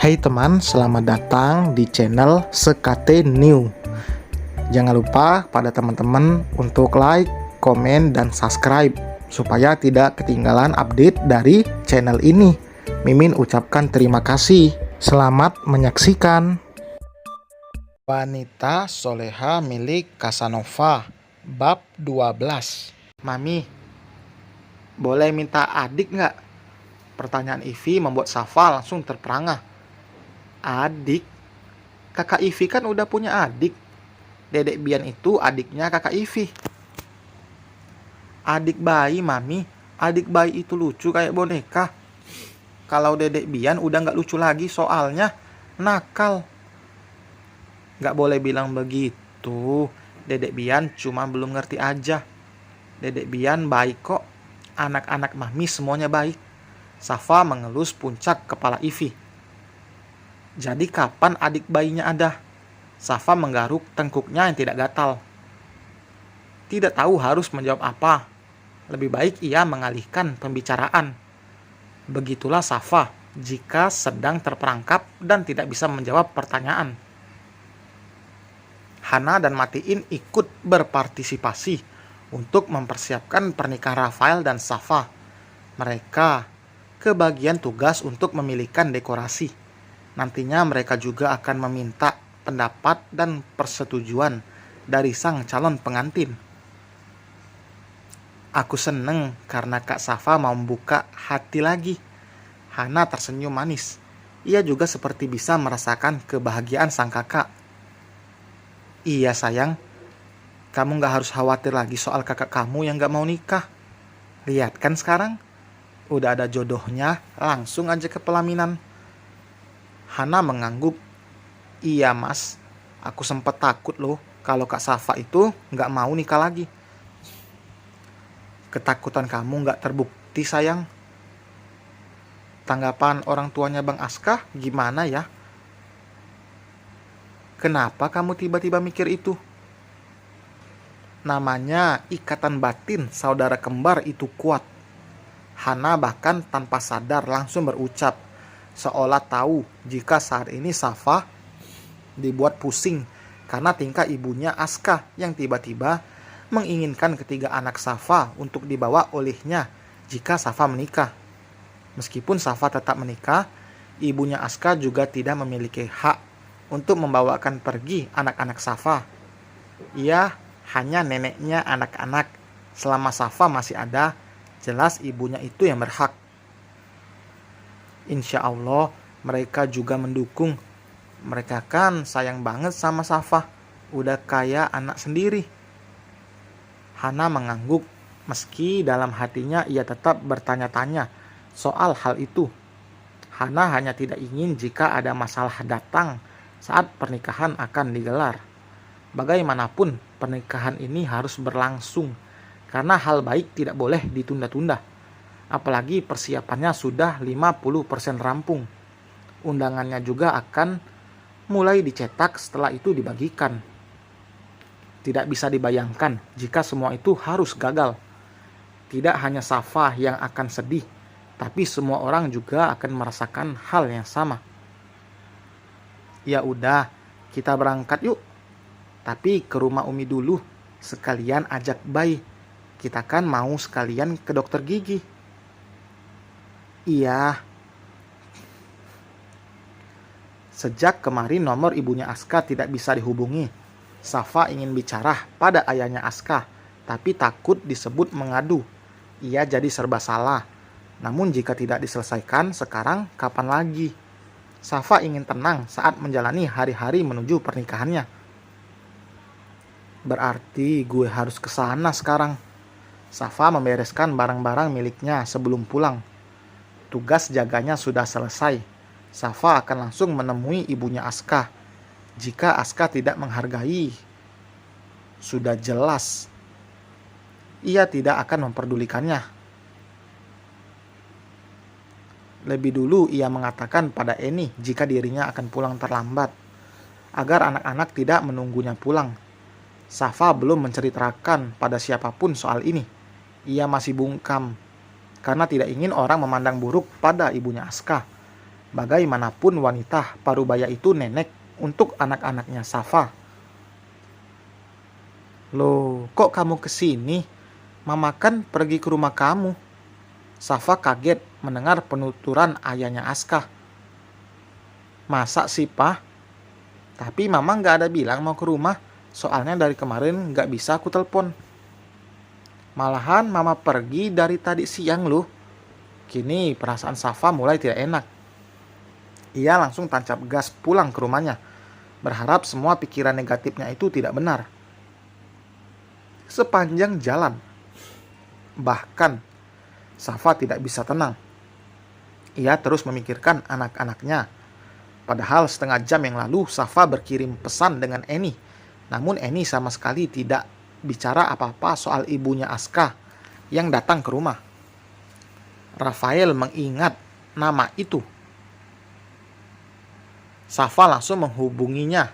Hai teman, selamat datang di channel Sekate New. Jangan lupa pada teman-teman untuk like, komen, dan subscribe supaya tidak ketinggalan update dari channel ini. Mimin ucapkan terima kasih. Selamat menyaksikan. Wanita soleha milik Casanova, bab 12. Mami, boleh minta adik nggak? Pertanyaan Ivy membuat Safa langsung terperangah. Adik? Kakak Ivy kan udah punya adik. Dedek Bian itu adiknya kakak Ivy. Adik bayi, Mami. Adik bayi itu lucu kayak boneka. Kalau Dedek Bian udah nggak lucu lagi soalnya nakal. Nggak boleh bilang begitu. Dedek Bian cuma belum ngerti aja. Dedek Bian baik kok. Anak-anak Mami semuanya baik. Safa mengelus puncak kepala Ivy. Jadi kapan adik bayinya ada? Safa menggaruk tengkuknya yang tidak gatal. Tidak tahu harus menjawab apa. Lebih baik ia mengalihkan pembicaraan. Begitulah Safa jika sedang terperangkap dan tidak bisa menjawab pertanyaan. Hana dan Matiin ikut berpartisipasi untuk mempersiapkan pernikahan Rafael dan Safa. Mereka kebagian tugas untuk memilihkan dekorasi. Nantinya mereka juga akan meminta pendapat dan persetujuan dari sang calon pengantin. Aku seneng karena Kak Safa mau membuka hati lagi. Hana tersenyum manis. Ia juga seperti bisa merasakan kebahagiaan sang kakak. Iya sayang, kamu gak harus khawatir lagi soal kakak kamu yang gak mau nikah. Lihat kan sekarang, udah ada jodohnya, langsung aja ke pelaminan. Hana mengangguk. Iya mas, aku sempat takut loh kalau Kak Safa itu nggak mau nikah lagi. Ketakutan kamu nggak terbukti sayang. Tanggapan orang tuanya Bang Aska gimana ya? Kenapa kamu tiba-tiba mikir itu? Namanya ikatan batin saudara kembar itu kuat. Hana bahkan tanpa sadar langsung berucap, seolah tahu jika saat ini Safa dibuat pusing karena tingkah ibunya Aska yang tiba-tiba menginginkan ketiga anak Safa untuk dibawa olehnya jika Safa menikah. Meskipun Safa tetap menikah, ibunya Aska juga tidak memiliki hak untuk membawakan pergi anak-anak Safa. Ia hanya neneknya anak-anak. Selama Safa masih ada, jelas ibunya itu yang berhak. Insya Allah mereka juga mendukung. Mereka kan sayang banget sama Safa. Udah kayak anak sendiri. Hana mengangguk. Meski dalam hatinya ia tetap bertanya-tanya soal hal itu. Hana hanya tidak ingin jika ada masalah datang saat pernikahan akan digelar. Bagaimanapun pernikahan ini harus berlangsung. Karena hal baik tidak boleh ditunda-tunda. Apalagi persiapannya sudah 50% rampung. Undangannya juga akan mulai dicetak setelah itu dibagikan. Tidak bisa dibayangkan jika semua itu harus gagal. Tidak hanya Safa yang akan sedih, tapi semua orang juga akan merasakan hal yang sama. Ya udah, kita berangkat yuk. Tapi ke rumah Umi dulu, sekalian ajak bayi. Kita kan mau sekalian ke dokter gigi. Iya. Sejak kemarin nomor ibunya Aska tidak bisa dihubungi. Safa ingin bicara pada ayahnya Aska, tapi takut disebut mengadu. Ia jadi serba salah. Namun jika tidak diselesaikan sekarang, kapan lagi? Safa ingin tenang saat menjalani hari-hari menuju pernikahannya. Berarti gue harus ke sana sekarang. Safa membereskan barang-barang miliknya sebelum pulang. Tugas jaganya sudah selesai. Safa akan langsung menemui ibunya Aska. Jika Aska tidak menghargai, sudah jelas ia tidak akan memperdulikannya. Lebih dulu ia mengatakan pada Eni jika dirinya akan pulang terlambat, agar anak-anak tidak menunggunya pulang. Safa belum menceritakan pada siapapun soal ini. Ia masih bungkam karena tidak ingin orang memandang buruk pada ibunya Aska. Bagaimanapun wanita parubaya itu nenek untuk anak-anaknya Safa. Loh, kok kamu kesini? Mama kan pergi ke rumah kamu. Safa kaget mendengar penuturan ayahnya Aska. Masa sih, Pak? Tapi mama nggak ada bilang mau ke rumah. Soalnya dari kemarin nggak bisa aku telepon. Malahan mama pergi dari tadi siang loh. Kini perasaan Safa mulai tidak enak. Ia langsung tancap gas pulang ke rumahnya. Berharap semua pikiran negatifnya itu tidak benar. Sepanjang jalan, bahkan Safa tidak bisa tenang. Ia terus memikirkan anak-anaknya. Padahal setengah jam yang lalu Safa berkirim pesan dengan Eni. Namun Eni sama sekali tidak bicara apa-apa soal ibunya Aska yang datang ke rumah. Rafael mengingat nama itu. Safa langsung menghubunginya,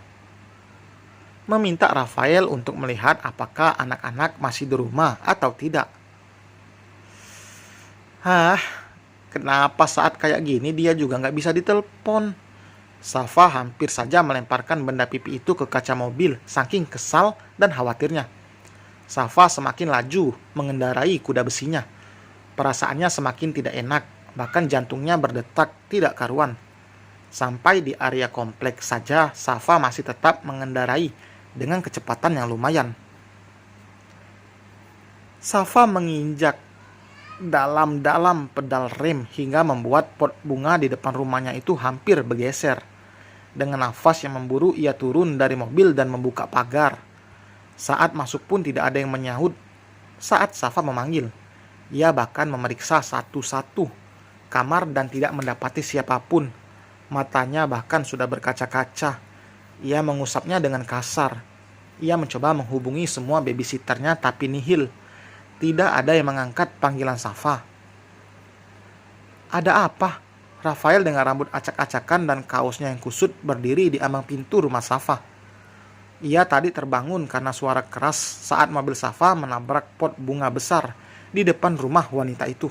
meminta Rafael untuk melihat apakah anak-anak masih di rumah atau tidak. Kenapa saat kayak gini dia juga nggak bisa ditelepon? Safa hampir saja melemparkan benda pipi itu ke kaca mobil, saking kesal dan khawatirnya. Safa semakin laju mengendarai kuda besinya. Perasaannya semakin tidak enak, bahkan jantungnya berdetak tidak karuan. Sampai di area kompleks saja, Safa masih tetap mengendarai dengan kecepatan yang lumayan. Safa menginjak dalam-dalam pedal rem hingga membuat pot bunga di depan rumahnya itu hampir bergeser. Dengan nafas yang memburu, ia turun dari mobil dan membuka pagar. Saat masuk pun tidak ada yang menyahut saat Safa memanggil. Ia bahkan memeriksa satu-satu kamar dan tidak mendapati siapapun. Matanya bahkan sudah berkaca-kaca. Ia mengusapnya dengan kasar. Ia mencoba menghubungi semua babysitternya tapi nihil. Tidak ada yang mengangkat panggilan Safa. Ada apa? Rafael dengan rambut acak-acakan dan kaosnya yang kusut berdiri di ambang pintu rumah Safa. Ia tadi terbangun karena suara keras saat mobil Safa menabrak pot bunga besar di depan rumah wanita itu.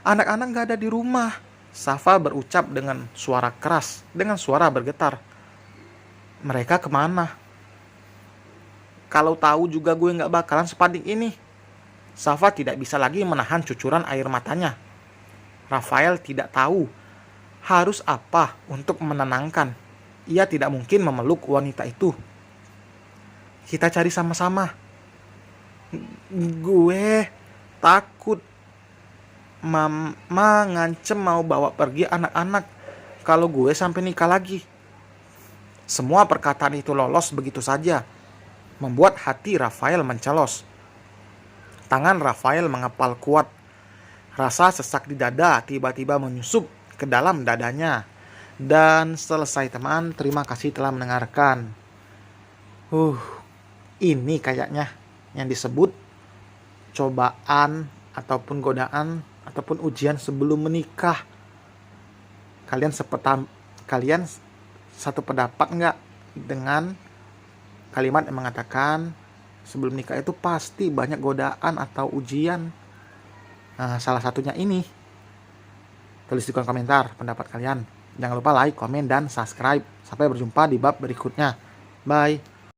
Anak-anak gak ada di rumah, Safa berucap dengan suara keras, dengan suara bergetar. Mereka kemana? Kalau tahu juga gue gak bakalan sepanik ini. Safa tidak bisa lagi menahan cucuran air matanya. Rafael tidak tahu harus apa untuk menenangkan. Ia tidak mungkin memeluk wanita itu. Kita cari sama-sama. Gue takut. Mama ngancem mau bawa pergi anak-anak kalau gue sampai nikah lagi. Semua perkataan itu lolos begitu saja, membuat hati Rafael mencelos. Tangan Rafael mengepal kuat. Rasa sesak di dada tiba-tiba menyusup ke dalam dadanya. Dan selesai teman, terima kasih telah mendengarkan. Ini kayaknya yang disebut cobaan ataupun godaan ataupun ujian sebelum menikah. Kalian satu pendapat nggak dengan kalimat yang mengatakan sebelum nikah itu pasti banyak godaan atau ujian? Nah, salah satunya ini. Tulis di kolom komentar pendapat kalian. Jangan lupa like, komen, dan subscribe. Sampai berjumpa di bab berikutnya. Bye.